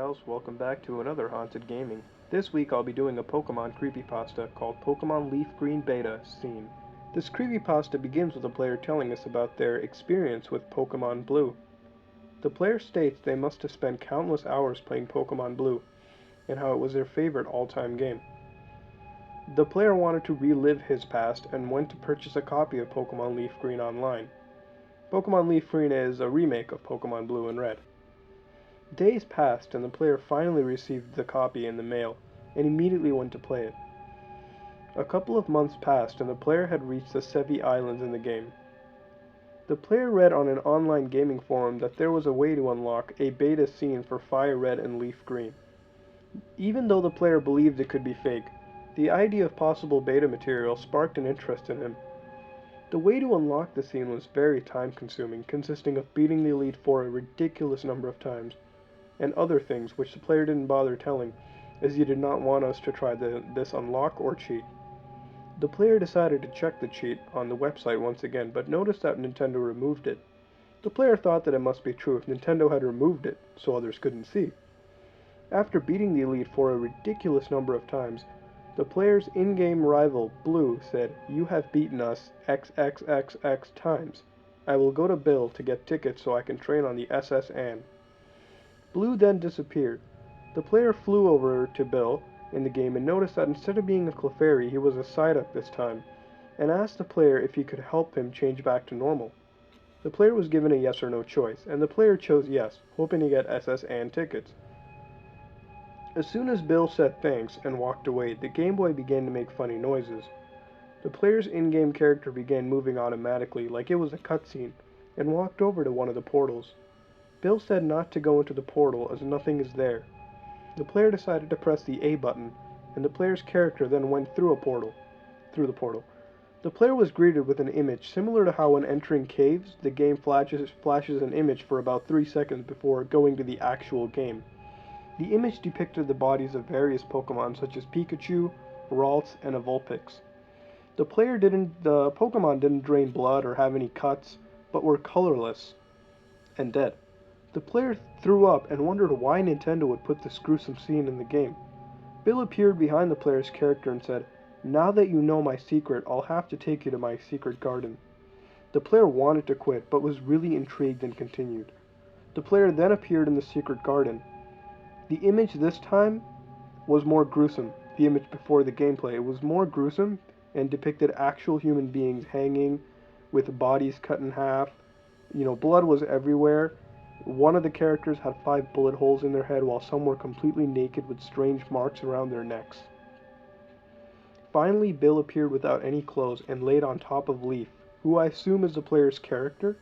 Pals, welcome back to another Haunted Gaming. This week I'll be doing a Pokemon creepypasta called Pokemon Leaf Green Beta Scene. This creepypasta begins with a player telling us about their experience with Pokemon Blue. The player states they must have spent countless hours playing Pokemon Blue, and how it was their favorite all-time game. The player wanted to relive his past and went to purchase a copy of Pokemon Leaf Green online. Pokemon Leaf Green is a remake of Pokemon Blue and Red. Days passed and the player finally received the copy in the mail and immediately went to play it. A couple of months passed and the player had reached the Sevi Islands in the game. The player read on an online gaming forum that there was a way to unlock a beta scene for Fire Red and Leaf Green. Even though the player believed it could be fake, the idea of possible beta material sparked an interest in him. The way to unlock the scene was very time-consuming, consisting of beating the Elite Four a ridiculous number of times, and other things which the player didn't bother telling, as he did not want us to try this unlock or cheat. The player decided to check the cheat on the website once again, but noticed that Nintendo removed it. The player thought that it must be true if Nintendo had removed it, so others couldn't see. After beating the Elite Four a ridiculous number of times, the player's in-game rival, Blue, said, "You have beaten us XXXX times. I will go to Bill to get tickets so I can train on the SS Anne." Blue then disappeared. The player flew over to Bill in the game and noticed that instead of being a Clefairy, he was a Psyduck this time, and asked the player if he could help him change back to normal. The player was given a yes or no choice, and the player chose yes, hoping to get SS Anne tickets. As soon as Bill said thanks and walked away, the Game Boy began to make funny noises. The player's in-game character began moving automatically like it was a cutscene, and walked over to one of the portals. Bill said not to go into the portal as nothing is there. The player decided to press the A button, and the player's character then went through the portal. The player was greeted with an image similar to how when entering caves, the game flashes an image for about 3 seconds before going to the actual game. The image depicted the bodies of various Pokemon such as Pikachu, Ralts, and a Vulpix. The Pokemon didn't drain blood or have any cuts, but were colorless and dead. The player threw up and wondered why Nintendo would put this gruesome scene in the game. Bill appeared behind the player's character and said, "Now that you know my secret, I'll have to take you to my secret garden." The player wanted to quit, but was really intrigued and continued. The player then appeared in the secret garden. The image this time was more gruesome. The image before the gameplay, it was more gruesome and depicted actual human beings hanging with bodies cut in half. Blood was everywhere. One of the characters had 5 bullet holes in their head, while some were completely naked with strange marks around their necks. Finally, Bill appeared without any clothes and laid on top of Leaf, who I assume is the player's character,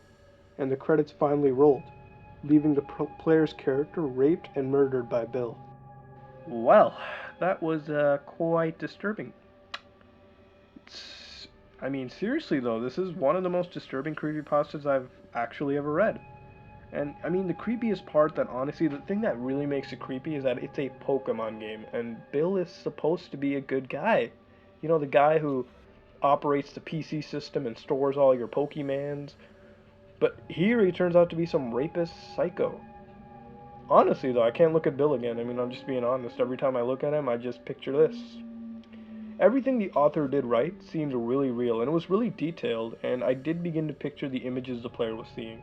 and the credits finally rolled, leaving the player's character raped and murdered by Bill. Well, that was quite disturbing. Seriously though, this is one of the most disturbing creepypastas I've actually ever read. And, the creepiest part honestly, the thing that really makes it creepy is that it's a Pokemon game, and Bill is supposed to be a good guy. The guy who operates the PC system and stores all your Pokemans. But here he turns out to be some rapist psycho. Honestly, though, I can't look at Bill again. I'm just being honest. Every time I look at him, I just picture this. Everything the author did right seemed really real, and it was really detailed, and I did begin to picture the images the player was seeing.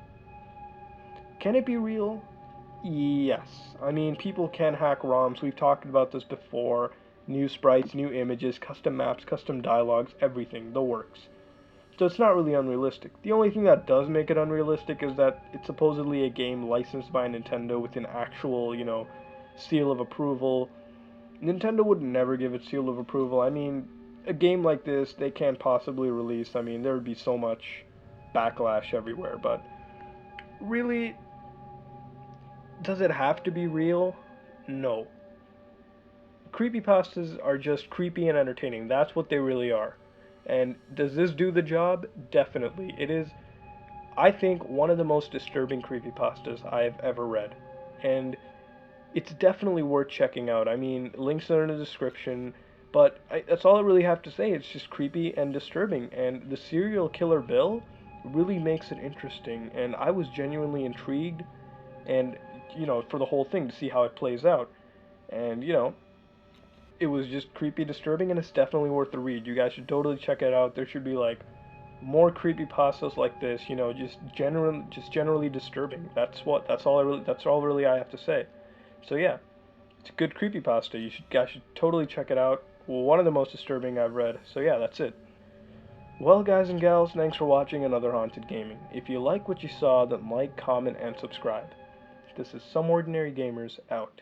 Can it be real? Yes. People can hack ROMs. We've talked about this before. New sprites, new images, custom maps, custom dialogues, everything. The works. So it's not really unrealistic. The only thing that does make it unrealistic is that it's supposedly a game licensed by Nintendo with an actual, seal of approval. Nintendo would never give its seal of approval. A game like this, they can't possibly release. There would be so much backlash everywhere, but really, does it have to be real? No. Creepypastas are just creepy and entertaining. That's what they really are. And does this do the job? Definitely. It is, I think, one of the most disturbing creepypastas I have ever read. And it's definitely worth checking out. Links are in the description. But that's all I really have to say. It's just creepy and disturbing. And the serial killer Bill really makes it interesting. And I was genuinely intrigued. And for the whole thing to see how it plays out. And, it was just creepy, disturbing, and it's definitely worth the read. You guys should totally check it out. There should be like more creepypastas like this, just generally disturbing. That's all really I have to say. So yeah, it's a good creepypasta. Guys should totally check it out. One of the most disturbing I've read. So yeah, that's it. Well, guys and gals, thanks for watching another Haunted Gaming. If you like what you saw, then like, comment, and subscribe. This is Some Ordinary Gamers, out.